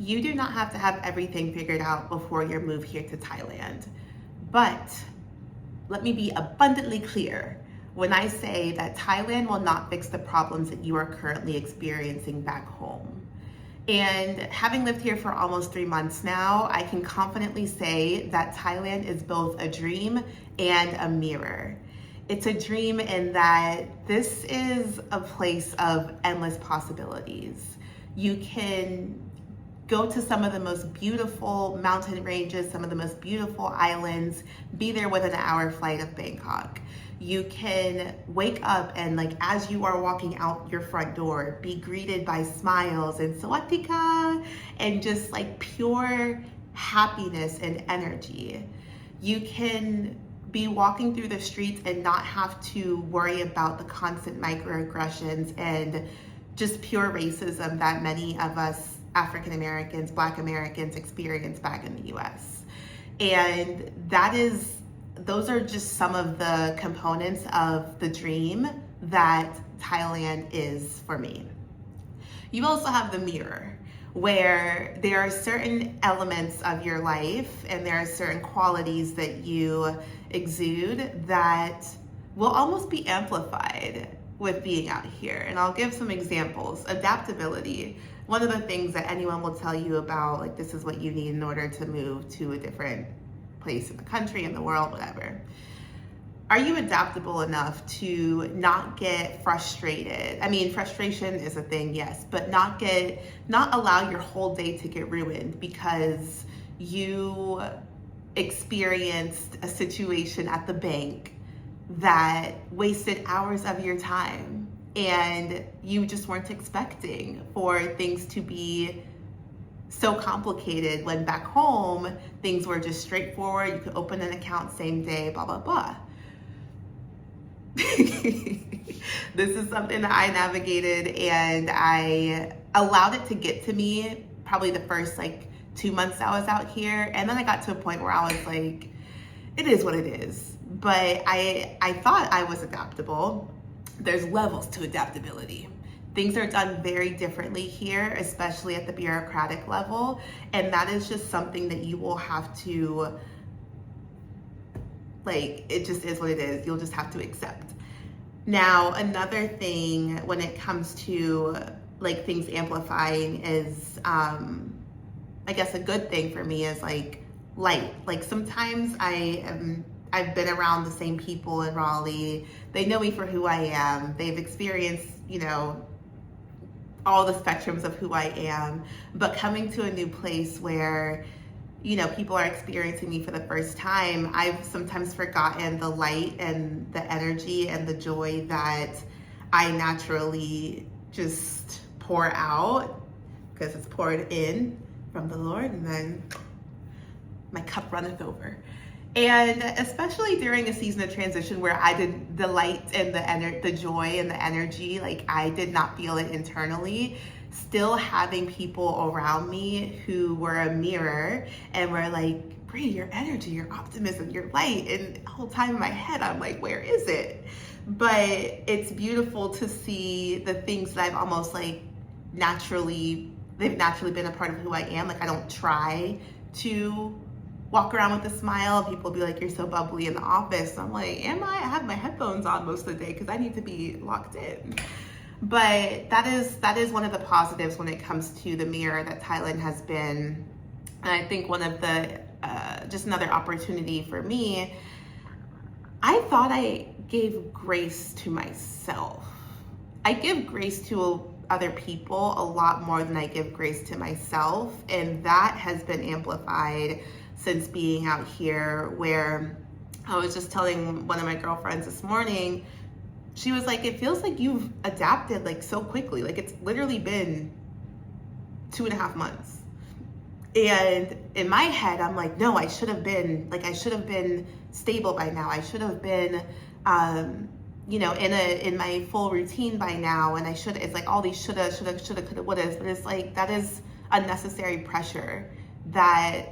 You do not have to have everything figured out before your move here to Thailand. But let me be abundantly clear when I say that Thailand will not fix the problems that you are currently experiencing back home. And having lived here for almost 3 months now, I can confidently say that Thailand is both a dream and a mirror. It's a dream in that this is a place of endless possibilities. You can go to some of the most beautiful mountain ranges, some of the most beautiful islands, be there within an hour flight of Bangkok. You can wake up and as you are walking out your front door, be greeted by smiles and sawatika and just pure happiness and energy. You can be walking through the streets and not have to worry about the constant microaggressions and just pure racism that many of us African Americans, Black Americans experience back in the US. And those are just some of the components of the dream that Thailand is for me. You also have the mirror, where there are certain elements of your life and there are certain qualities that you exude that will almost be amplified with being out here. And I'll give some examples. Adaptability. One of the things that anyone will tell you about, this is what you need in order to move to a different place in the country, in the world, whatever. Are you adaptable enough to not get frustrated? I mean, frustration is a thing, yes, but not allow your whole day to get ruined because you experienced a situation at the bank that wasted hours of your time and you just weren't expecting for things to be so complicated when back home things were just straightforward. You could open an account same day, blah, blah, blah. This is something that I navigated and I allowed it to get to me probably the first 2 months I was out here. And then I got to a point where I was like, it is what it is. But I thought I was adaptable. There's levels to adaptability. Things are done very differently here, especially at the bureaucratic level. And that is just something that you will have to, it just is what it is. You'll just have to accept. Now, another thing when it comes to things amplifying is, I guess a good thing for me is light. Sometimes I've been around the same people in Raleigh. They know me for who I am. They've experienced, all the spectrums of who I am. But coming to a new place where, people are experiencing me for the first time, I've sometimes forgotten the light and the energy and the joy that I naturally just pour out because it's poured in from the Lord, and then my cup runneth over. And especially during a season of transition where I did the light and the joy and the energy, I did not feel it internally, still having people around me who were a mirror and were like, Bree, your energy, your optimism, your light. And the whole time in my head, I'm like, where is it? But it's beautiful to see the things that I've almost they've naturally been a part of who I am. I don't try to walk around with a smile. People will be like, you're so bubbly in the office. I'm like, am I? I have my headphones on most of the day because I need to be locked in. But that is one of the positives when it comes to the mirror that Thailand has been. And I think one of the, just another opportunity for me, I thought I gave grace to myself. I give grace to other people a lot more than I give grace to myself. And that has been amplified since being out here, where I was just telling one of my girlfriends this morning, she was like, it feels like you've adapted so quickly. It's literally been 2.5 months. And in my head, I'm like, no, I should have been stable by now. I should have been, in my full routine by now. And it's all these shoulda, coulda, wouldas. But it's that is unnecessary pressure that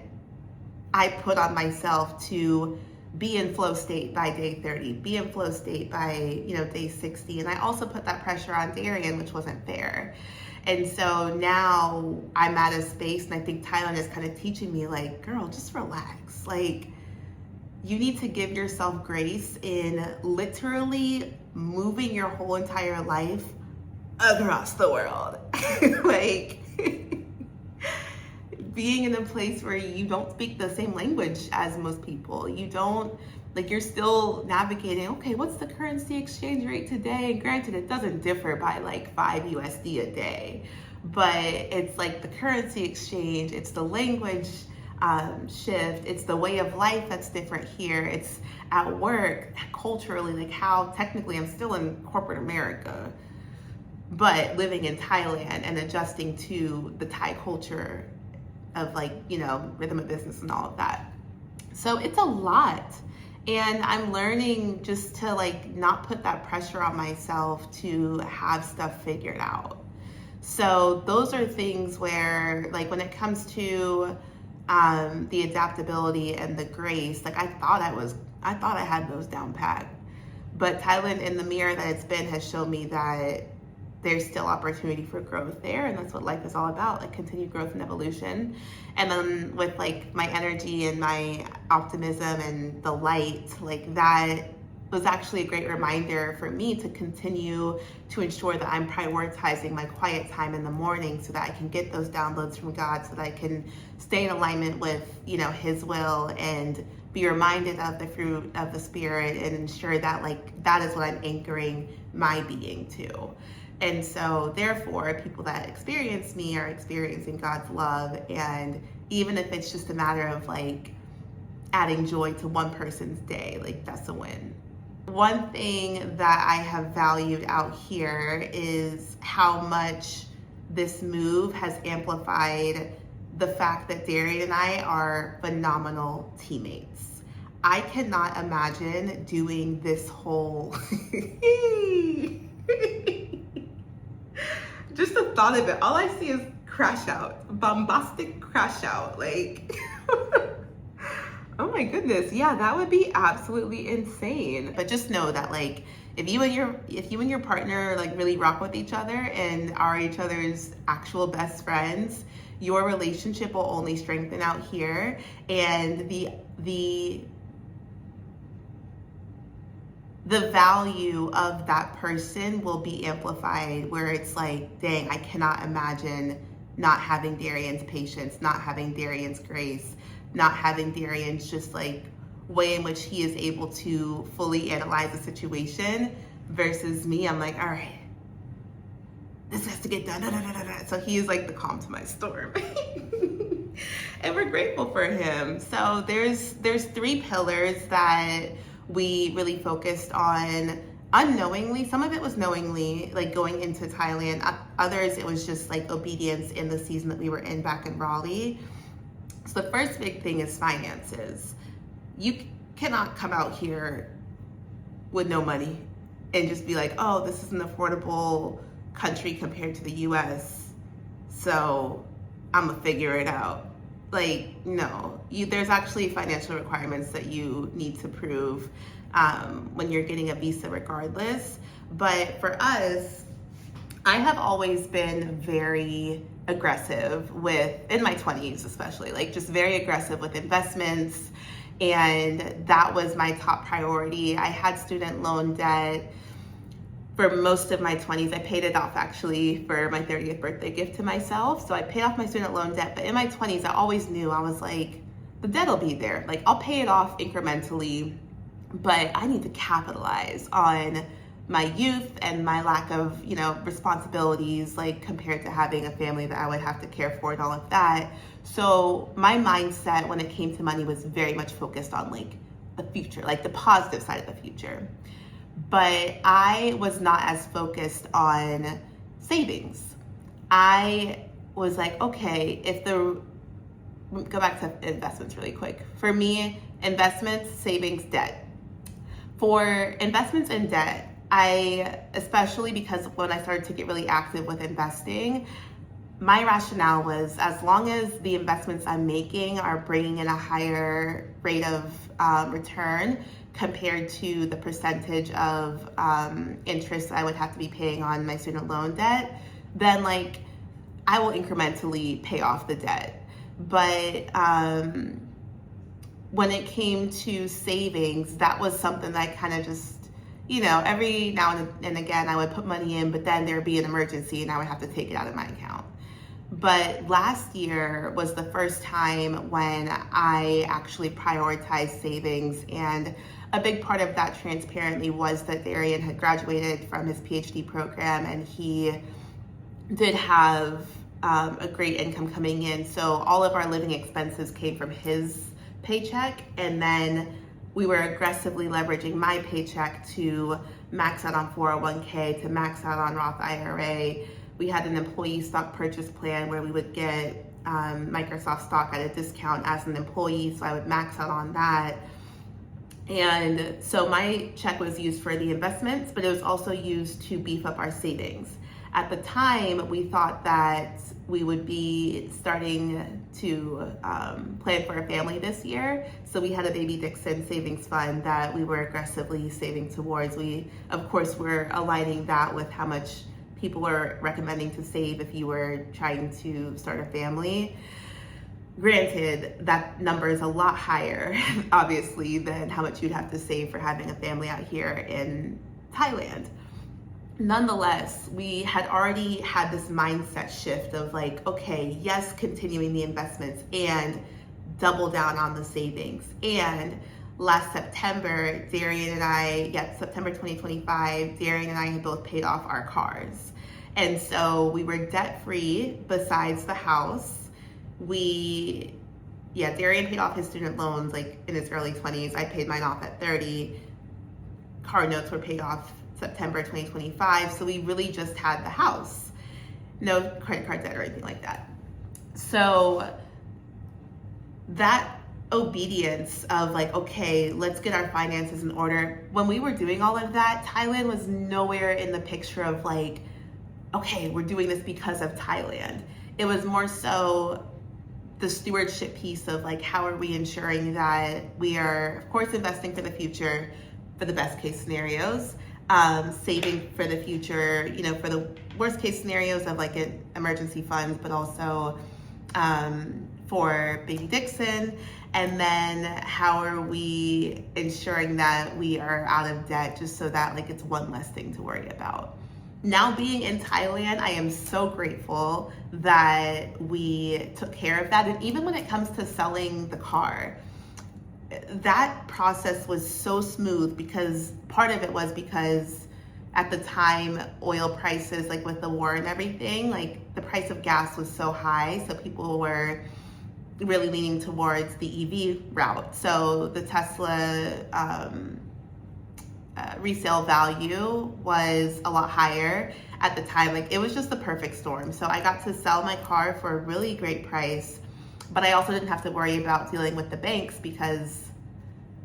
I put on myself to be in flow state by day 30, be in flow state by, day 60. And I also put that pressure on Darien, which wasn't fair. And so now I'm at a space, and I think Thailand is kind of teaching me, like, girl, just relax. Like, you need to give yourself grace in literally moving your whole entire life across the world. Like, being in a place where you don't speak the same language as most people. You don't, like, you're still navigating, okay, what's the currency exchange rate today? And granted, it doesn't differ by like 5 USD a day, but it's like the currency exchange, it's the language shift, it's the way of life that's different here. It's at work, culturally, like how technically I'm still in corporate America, but living in Thailand and adjusting to the Thai culture of, like, you know, rhythm of business and all of that. So it's a lot. And I'm learning just to, like, not put that pressure on myself to have stuff figured out. So those are things where, like, when it comes to the adaptability and the grace, like, I thought I had those down pat. But Thailand, in the mirror that it's been, has shown me that there's still opportunity for growth there, and that's what life is all about, like continued growth and evolution. And then with like my energy and my optimism and the light, like that was actually a great reminder for me to continue to ensure that I'm prioritizing my quiet time in the morning so that I can get those downloads from God, so that I can stay in alignment with, you know, His will, and be reminded of the fruit of the Spirit, and ensure that, like, that is what I'm anchoring my being to. And so therefore, people that experience me are experiencing God's love. And even if it's just a matter of like adding joy to one person's day, like, that's a win. One thing that I have valued out here is how much this move has amplified the fact that Darien and I are phenomenal teammates. I cannot imagine doing this whole just the thought of it, all I see is crash out, bombastic crash out, like, oh my goodness, yeah, that would be absolutely insane. But just know that, like, if you and your partner like really rock with each other and are each other's actual best friends, your relationship will only strengthen out here, and the value of that person will be amplified, where it's like, dang, I cannot imagine not having Darien's patience, not having Darien's grace, not having Darien's just like way in which he is able to fully analyze the situation, versus me. I'm like, all right, this has to get done. Da, da, da, da, da. So he is like the calm to my storm. And we're grateful for him. So there's 3 pillars that we really focused on unknowingly. Some of it was knowingly, like going into Thailand. Others, it was just like obedience in the season that we were in back in Raleigh. So the first big thing is finances. You cannot come out here with no money and just be like, oh, this is an affordable country compared to the US, so I'm gonna figure it out. Like, no, there's actually financial requirements that you need to prove when you're getting a visa regardless. But for us, I have always been very aggressive in my 20s especially, like just very aggressive with investments. And that was my top priority. I had student loan debt for most of my 20s. I paid it off actually for my 30th birthday gift to myself. So I paid off my student loan debt, but in my 20s, I always knew, I was like, the debt will be there. Like, I'll pay it off incrementally, but I need to capitalize on my youth and my lack of, responsibilities, like compared to having a family that I would have to care for and all of that. So my mindset when it came to money was very much focused on like the future, like the positive side of the future. But I was not as focused on savings. I was like, okay, go back to investments really quick. For me, investments, savings, debt. For investments and debt, especially because when I started to get really active with investing, my rationale was, as long as the investments I'm making are bringing in a higher rate of return compared to the percentage of interest I would have to be paying on my student loan debt, then like I will incrementally pay off the debt. But when it came to savings, that was something that I kind of just, every now and again I would put money in, but then there'd be an emergency and I would have to take it out of my account. But last year was the first time when I actually prioritized savings, and a big part of that, transparently, was that Darien had graduated from his PhD program and he did have a great income coming in. So all of our living expenses came from his paycheck, and then we were aggressively leveraging my paycheck to max out on 401k, to max out on Roth IRA. We had an employee stock purchase plan where we would get Microsoft stock at a discount as an employee, so I would max out on that. And so my check was used for the investments, but it was also used to beef up our savings. At the time, we thought that we would be starting to plan for a family this year. So we had a Baby Dixon savings fund that we were aggressively saving towards. We, of course, were aligning that with how much people were recommending to save if you were trying to start a family. Granted, that number is a lot higher, obviously, than how much you'd have to save for having a family out here in Thailand. Nonetheless, we had already had this mindset shift of like, okay, yes, continuing the investments and double down on the savings. And last September, September 2025, Darien and I had both paid off our cars. And so we were debt-free besides the house. Darien paid off his student loans like in his early 20s. I paid mine off at 30. Car notes were paid off September 2025. So we really just had the house. No credit card debt or anything like that. So that obedience of like, okay, let's get our finances in order. When we were doing all of that, Thailand was nowhere in the picture of like, okay, we're doing this because of Thailand. It was more so the stewardship piece of like, how are we ensuring that we are, of course, investing for the future, for the best case scenarios, saving for the future, for the worst case scenarios of like an emergency fund, but also for Baby Dixon. And then how are we ensuring that we are out of debt, just so that like it's one less thing to worry about. Now being in Thailand, I am so grateful that we took care of that. And even when it comes to selling the car, that process was so smooth, because part of it was because at the time, oil prices, like with the war and everything, like the price of gas was so high. So people were really leaning towards the EV route. So the Tesla resale value was a lot higher at the time. Like it was just the perfect storm. So I got to sell my car for a really great price, but I also didn't have to worry about dealing with the banks because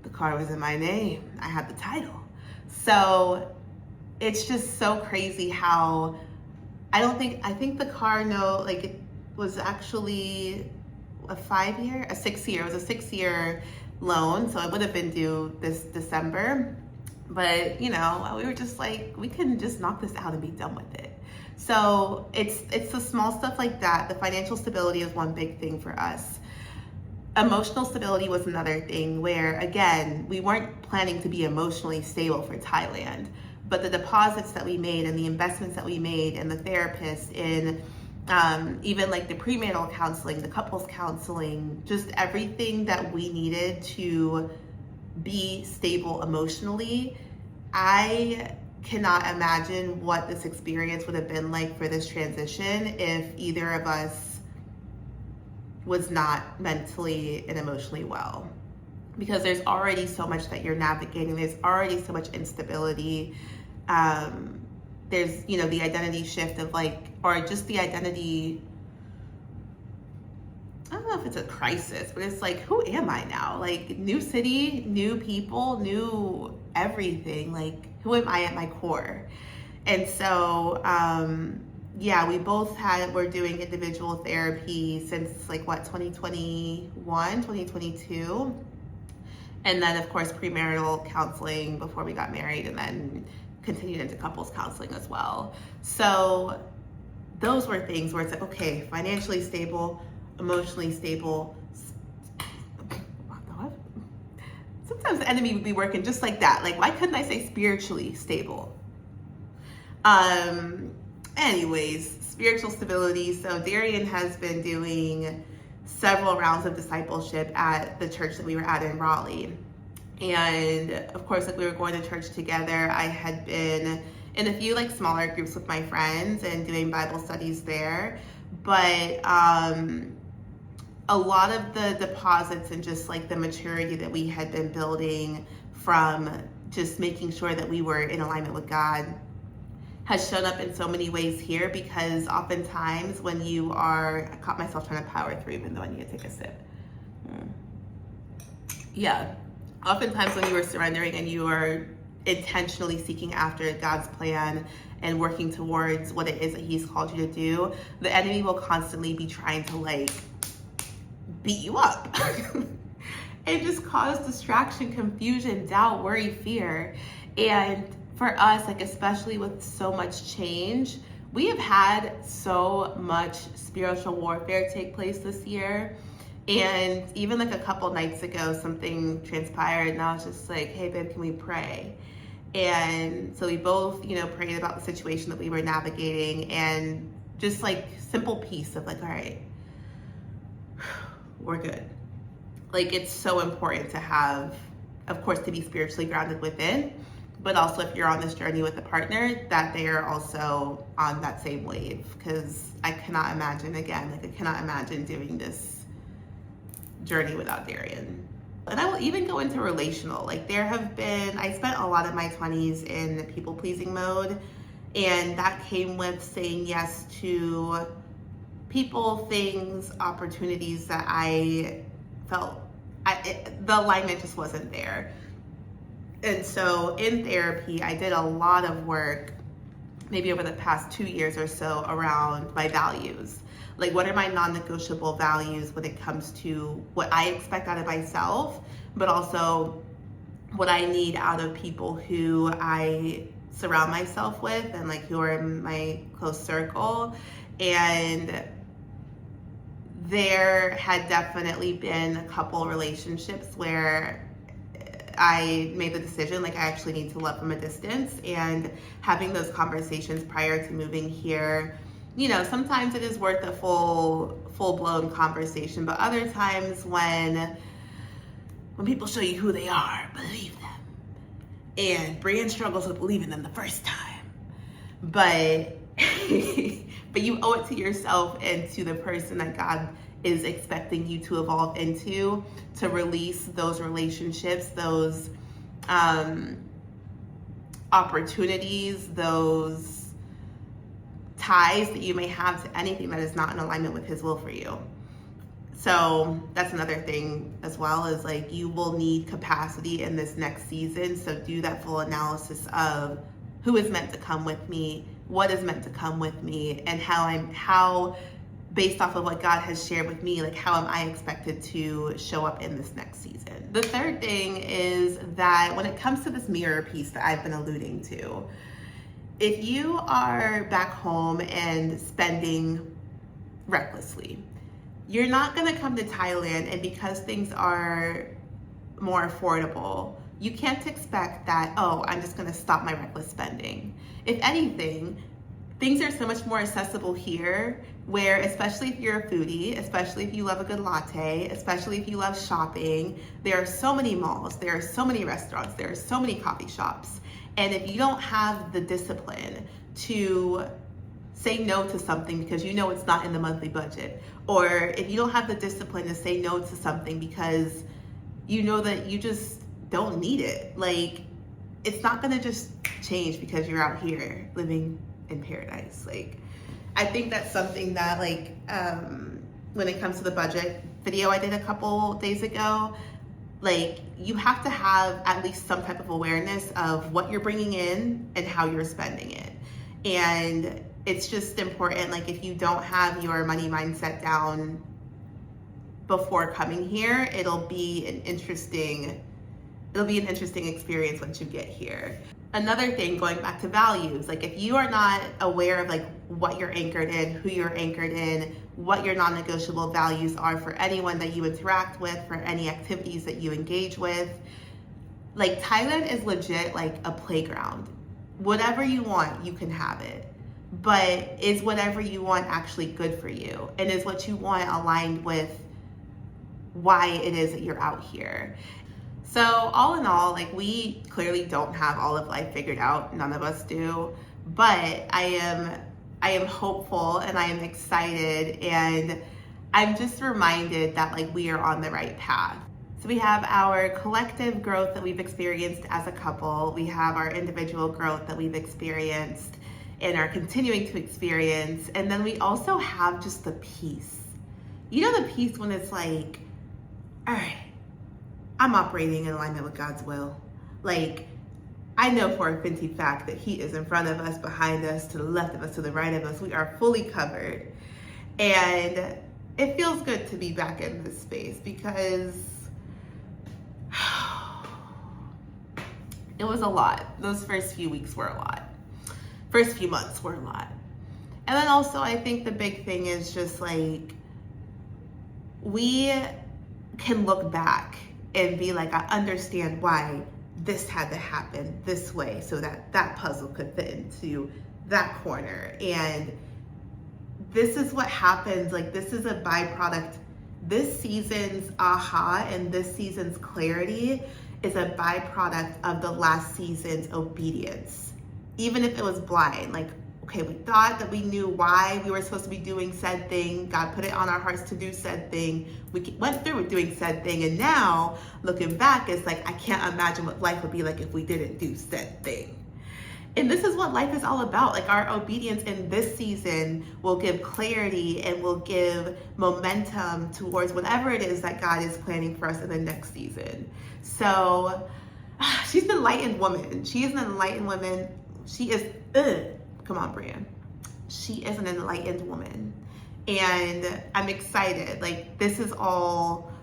the car was in my name. I had the title. So it's just so crazy how I think the car note, like it was actually a 6-year loan. So it would have been due this December. But, we were just like, we can just knock this out and be done with it. So it's the small stuff like that. The financial stability is one big thing for us. Emotional stability was another thing where, again, we weren't planning to be emotionally stable for Thailand. But the deposits that we made and the investments that we made and the therapist in even like the prenatal counseling, the couples counseling, just everything that we needed to be stable emotionally. I cannot imagine what this experience would have been like for this transition if either of us was not mentally and emotionally well. Because there's already so much that you're navigating. There's already so much instability. There's, the identity shift of like, or just the identity, I don't know if it's a crisis, but it's like, who am I now? Like, new city, new people, new everything. Like, who am I at my core? And so, we both were doing individual therapy since like 2021, 2022. And then of course, premarital counseling before we got married, and then continued into couples counseling as well. So those were things where it's like, okay, financially stable, emotionally stable. Sometimes the enemy would be working just like that. Like, why couldn't I say spiritually stable? Anyways, spiritual stability. So Darien has been doing several rounds of discipleship at the church that we were at in Raleigh. And of course, like, we were going to church together. I had been in a few like smaller groups with my friends and doing Bible studies there. But a lot of the deposits and just like the maturity that we had been building from just making sure that we were in alignment with God has shown up in so many ways here, because oftentimes when you are, I caught myself trying to power through even though I need to take a sip. Yeah, oftentimes when you are surrendering and you are intentionally seeking after God's plan and working towards what it is that He's called you to do, the enemy will constantly be trying to like beat you up and just cause distraction, confusion, doubt, worry, fear. And for us, like, especially with so much change, we have had so much spiritual warfare take place this year. And even like a couple nights ago, something transpired and I was just like, hey babe, can we pray? And so we both, prayed about the situation that we were navigating, and just like simple peace of like, all right, we're good. Like, it's so important to have, of course, to be spiritually grounded within, but also if you're on this journey with a partner, that they are also on that same wave. Because I cannot imagine doing this journey without Darien. And I will even go into relational. Like, I spent a lot of my 20s in people-pleasing mode, and that came with saying yes to people, things, opportunities that I felt the alignment just wasn't there. And so in therapy, I did a lot of work, maybe over the past 2 years or so, around my values. Like, what are my non-negotiable values when it comes to what I expect out of myself, but also what I need out of people who I surround myself with and like who are in my close circle. And there had definitely been a couple relationships where I made the decision, like, I actually need to love from a distance. And having those conversations prior to moving here, sometimes it is worth a full-blown conversation, but other times when people show you who they are, believe them. And Brian struggles with believing them the first time, but but you owe it to yourself and to the person that God is expecting you to evolve into, to release those relationships, those opportunities, those ties that you may have to anything that is not in alignment with His will for you. So that's another thing as well, is like, you will need capacity in this next season. So do that full analysis of who is meant to come with me, what is meant to come with me, and how based off of what God has shared with me, like, how am I expected to show up in this next season? The third thing is that when it comes to this mirror piece that I've been alluding to, if you are back home and spending recklessly, you're not gonna come to Thailand, and because things are more affordable, you can't expect that, oh, I'm just gonna stop my reckless spending. If anything, things are so much more accessible here, where, especially if you're a foodie, especially if you love a good latte, especially if you love shopping, there are so many malls, there are so many restaurants, there are so many coffee shops. And if you don't have the discipline to say no to something because you know it's not in the monthly budget, or if you don't have the discipline to say no to something because you know that you just don't need it, like, it's not gonna just change because you're out here living in paradise. Like, I think that's something that, like, when it comes to the budget video I did a couple days ago, like, you have to have at least some type of awareness of what you're bringing in and how you're spending it. And it's just important, like, if you don't have your money mindset down before coming here, it'll be an interesting experience once you get here. Another thing, going back to values, like if you are not aware of like what you're anchored in, who you're anchored in, what your non-negotiable values are for anyone that you interact with, for any activities that you engage with, like Thailand is legit like a playground. Whatever you want, you can have it. But is whatever you want actually good for you? And is what you want aligned with why it is that you're out here? So all in all, like we clearly don't have all of life figured out. None of us do. But I am hopeful and I am excited, and I'm just reminded that like we are on the right path. So we have our collective growth that we've experienced as a couple. We have our individual growth that we've experienced and are continuing to experience. And then we also have just the peace. You know, the peace when it's like, all right, I'm operating in alignment with God's will. Like, I know for a flinty fact that He is in front of us, behind us, to the left of us, to the right of us. We are fully covered. And it feels good to be back in this space because it was a lot. Those first few weeks were a lot. First few months were a lot. And then also, I think the big thing is just like, we can look back and be like, I understand why this had to happen this way so that that puzzle could fit into that corner. And this is what happens. Like, this is a byproduct. This season's aha and this season's clarity is a byproduct of the last season's obedience. Even if it was blind, like, okay, we thought that we knew why we were supposed to be doing said thing. God put it on our hearts to do said thing. We went through with doing said thing. And now looking back, it's like, I can't imagine what life would be like if we didn't do said thing. And this is what life is all about. Like, our obedience in this season will give clarity and will give momentum towards whatever it is that God is planning for us in the next season. So she's an enlightened woman. She is an enlightened woman. She is, come on, Brian. She is an enlightened woman. And I'm excited. Like, this is all,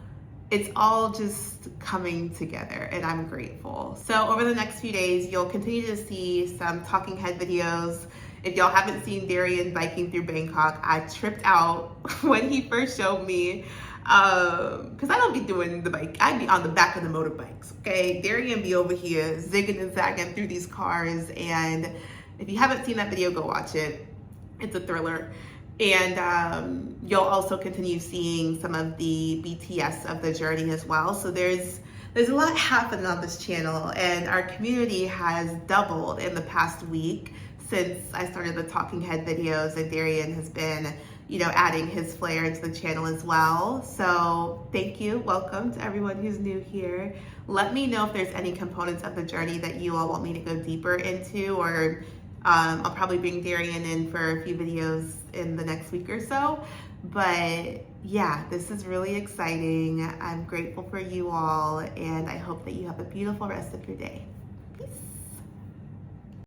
it's all just coming together, and I'm grateful. So over the next few days, you'll continue to see some talking head videos. If y'all haven't seen Darien biking through Bangkok, I tripped out when he first showed me, because I don't be doing the bike. I be on the back of the motorbikes, okay? Darien be over here zigging and zagging through these cars, and if you haven't seen that video, go watch it. It's a thriller. And you'll also continue seeing some of the BTS of the journey as well. So there's a lot happening on this channel, and our community has doubled in the past week since I started the talking head videos, and Darien has been, you know, adding his flair into the channel as well. So thank you. Welcome to everyone who's new here. Let me know if there's any components of the journey that you all want me to go deeper into, or I'll probably bring Darien in for a few videos in the next week or so. But yeah, this is really exciting. I'm grateful for you all, and I hope that you have a beautiful rest of your day.